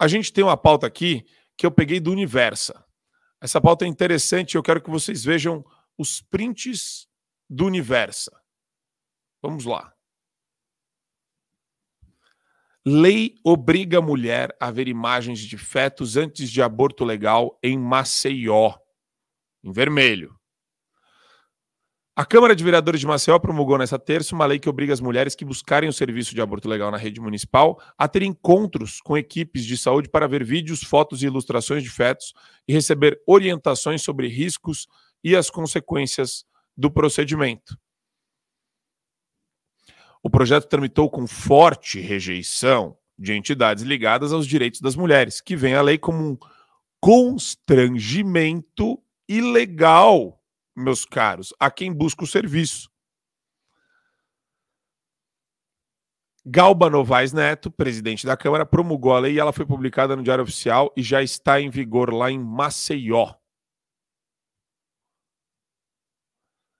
A gente tem uma pauta aqui que eu peguei do Universa. Essa pauta é interessante e eu quero que vocês vejam os prints do Universa. Vamos lá. Lei obriga a mulher a ver imagens de fetos antes de aborto legal em Maceió. Em vermelho. A Câmara de Vereadores de Maceió promulgou nesta terça uma lei que obriga as mulheres que buscarem o serviço de aborto legal na rede municipal a ter encontros com equipes de saúde para ver vídeos, fotos e ilustrações de fetos e receber orientações sobre riscos e as consequências do procedimento. O projeto tramitou com forte rejeição de entidades ligadas aos direitos das mulheres, que veem a lei como um constrangimento ilegal, meus caros, a quem busca o serviço. Galba Novaes Neto, presidente da Câmara, promulgou a lei e ela foi publicada no Diário Oficial e já está em vigor lá em Maceió.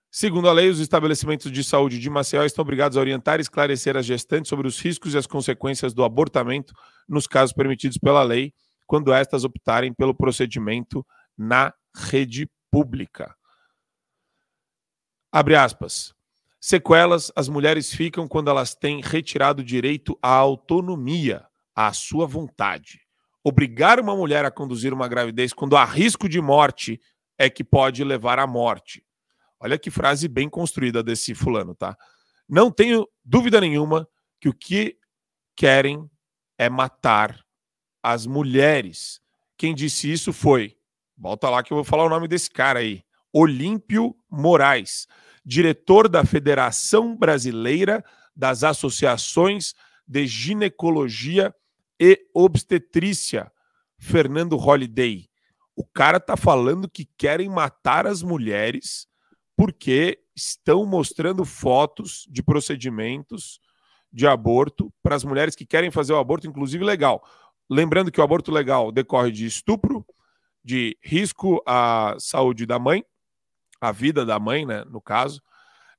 Segundo a lei, os estabelecimentos de saúde de Maceió estão obrigados a orientar e esclarecer as gestantes sobre os riscos e as consequências do abortamento nos casos permitidos pela lei, quando estas optarem pelo procedimento na rede pública. Abre aspas. Sequelas as mulheres ficam quando elas têm retirado o direito à autonomia, à sua vontade. Obrigar uma mulher a conduzir uma gravidez quando há risco de morte é que pode levar à morte. Olha que frase bem construída desse fulano, tá? Não tenho dúvida nenhuma que o que querem é matar as mulheres. Quem disse isso foi, volta lá que eu vou falar o nome desse cara aí, Olímpio Moraes, diretor da Federação Brasileira das Associações de Ginecologia e Obstetrícia, Fernando Holliday. O cara tá falando que querem matar as mulheres porque estão mostrando fotos de procedimentos de aborto para as mulheres que querem fazer o aborto, inclusive legal. Lembrando que o aborto legal decorre de estupro, de risco à saúde da mãe, a vida da mãe, né, no caso,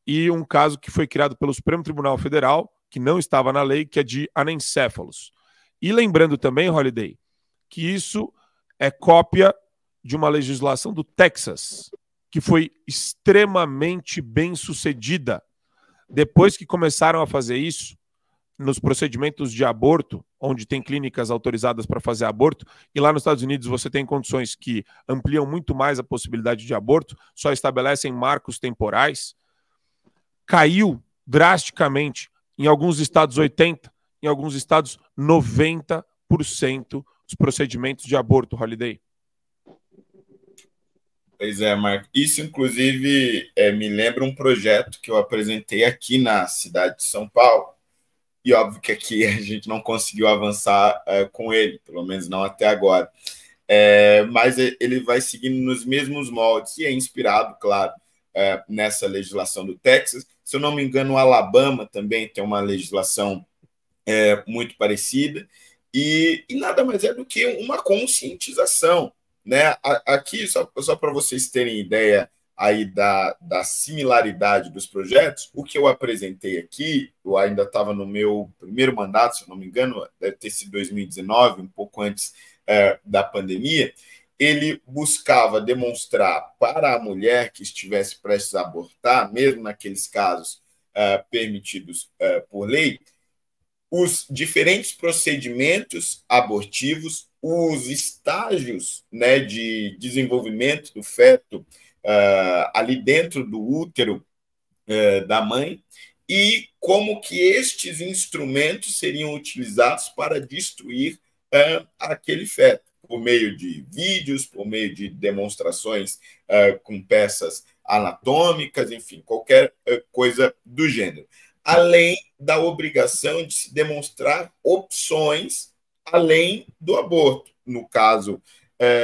e um caso que foi criado pelo Supremo Tribunal Federal, que não estava na lei, que é de anencéfalos. E lembrando também, Holliday, que isso é cópia de uma legislação do Texas, que foi extremamente bem sucedida. Depois que começaram a fazer isso, nos procedimentos de aborto, onde tem clínicas autorizadas para fazer aborto, e lá nos Estados Unidos você tem condições que ampliam muito mais a possibilidade de aborto, só estabelecem marcos temporais, caiu drasticamente, em alguns estados 80%, em alguns estados 90% os procedimentos de aborto, Holliday. Pois é, Marco. Isso, inclusive, me lembra um projeto que eu apresentei aqui na cidade de São Paulo, e óbvio que aqui a gente não conseguiu avançar com ele, pelo menos não até agora. Mas ele vai seguindo nos mesmos moldes e é inspirado, claro, nessa legislação do Texas. Se eu não me engano, o Alabama também tem uma legislação muito parecida e nada mais é do que uma conscientização, né? Aqui, só para vocês terem ideia aí da similaridade dos projetos, o que eu apresentei aqui, eu ainda estava no meu primeiro mandato, se eu não me engano, deve ter sido 2019, um pouco antes da pandemia, ele buscava demonstrar para a mulher que estivesse prestes a abortar, mesmo naqueles casos permitidos por lei, os diferentes procedimentos abortivos, os estágios, né, de desenvolvimento do feto ali dentro do útero da mãe e como que estes instrumentos seriam utilizados para destruir aquele feto, por meio de vídeos, por meio de demonstrações com peças anatômicas, enfim, qualquer coisa do gênero. Além da obrigação de se demonstrar opções além do aborto. No caso,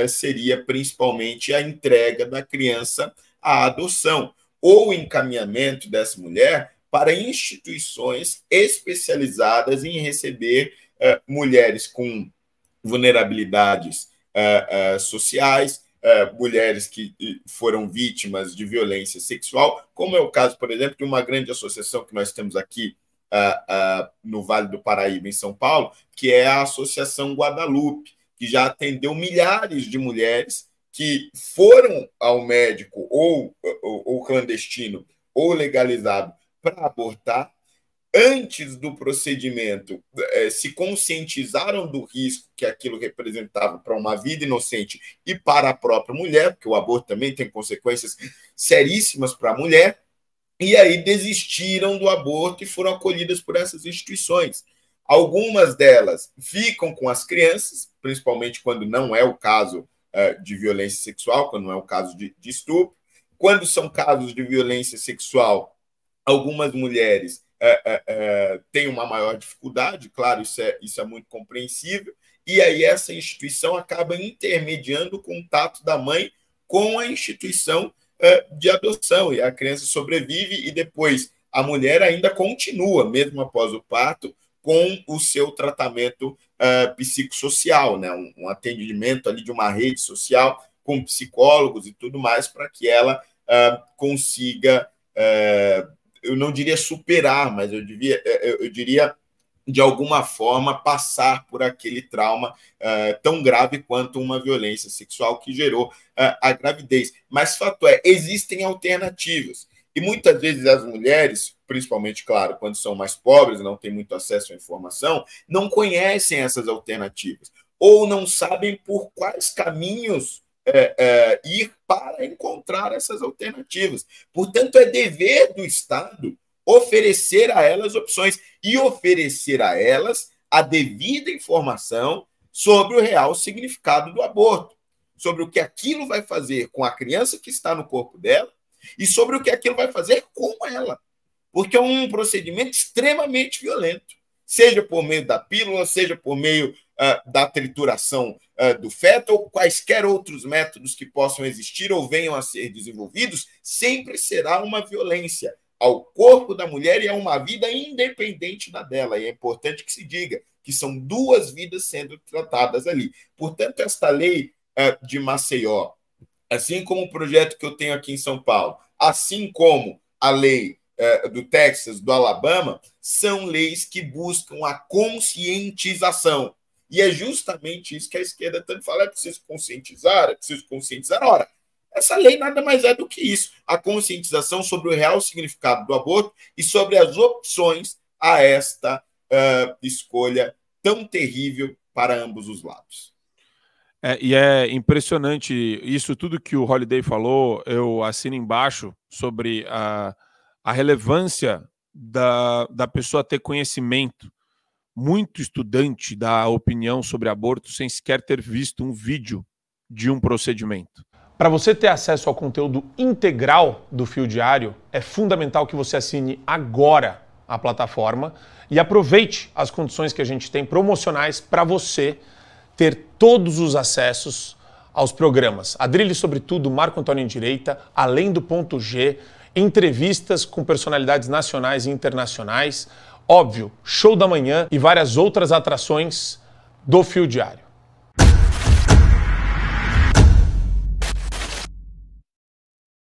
seria principalmente a entrega da criança à adoção ou encaminhamento dessa mulher para instituições especializadas em receber mulheres com vulnerabilidades sociais, mulheres que foram vítimas de violência sexual, como é o caso, por exemplo, de uma grande associação que nós temos aqui no Vale do Paraíba, em São Paulo, que é a Associação Guadalupe, que já atendeu milhares de mulheres que foram ao médico ou clandestino ou legalizado para abortar. Antes do procedimento, se conscientizaram do risco que aquilo representava para uma vida inocente e para a própria mulher, porque o aborto também tem consequências seríssimas para a mulher, e aí desistiram do aborto e foram acolhidas por essas instituições. Algumas delas ficam com as crianças, principalmente quando não é o caso de violência sexual, quando não é o caso de estupro. Quando são casos de violência sexual, algumas mulheres têm uma maior dificuldade, claro, isso é muito compreensível, e aí essa instituição acaba intermediando o contato da mãe com a instituição de adoção, e a criança sobrevive e depois a mulher ainda continua, mesmo após o parto, com o seu tratamento psicossocial, né? Um atendimento ali de uma rede social com psicólogos e tudo mais para que ela consiga, eu não diria superar, mas eu diria de alguma forma passar por aquele trauma tão grave quanto uma violência sexual que gerou a gravidez. Mas fato é, existem alternativas. E muitas vezes as mulheres, principalmente, claro, quando são mais pobres, não têm muito acesso à informação, não conhecem essas alternativas. Ou não sabem por quais caminhos ir para encontrar essas alternativas. Portanto, é dever do Estado oferecer a elas opções e oferecer a elas a devida informação sobre o real significado do aborto, sobre o que aquilo vai fazer com a criança que está no corpo dela e sobre o que aquilo vai fazer com ela, porque é um procedimento extremamente violento, seja por meio da pílula, seja por meio da trituração do feto ou quaisquer outros métodos que possam existir ou venham a ser desenvolvidos, sempre será uma violência ao corpo da mulher e a uma vida independente da dela. E é importante que se diga que são duas vidas sendo tratadas ali. Portanto, esta lei de Maceió, assim como o projeto que eu tenho aqui em São Paulo, assim como a lei do Texas, do Alabama, são leis que buscam a conscientização. E é justamente isso que a esquerda tanto fala, é preciso conscientizar. Ora, essa lei nada mais é do que isso, a conscientização sobre o real significado do aborto e sobre as opções a esta escolha tão terrível para ambos os lados. E é impressionante isso, tudo que o Holliday falou, eu assino embaixo sobre a relevância da pessoa ter conhecimento. Muito estudante dá opinião sobre aborto sem sequer ter visto um vídeo de um procedimento. Para você ter acesso ao conteúdo integral do Fio Diário, é fundamental que você assine agora a plataforma e aproveite as condições que a gente tem promocionais para você ter todos os acessos aos programas. A Drilha sobre Tudo, Marco Antônio em Direita, Além do Ponto G, entrevistas com personalidades nacionais e internacionais, óbvio, Show da Manhã e várias outras atrações do Fio Diário.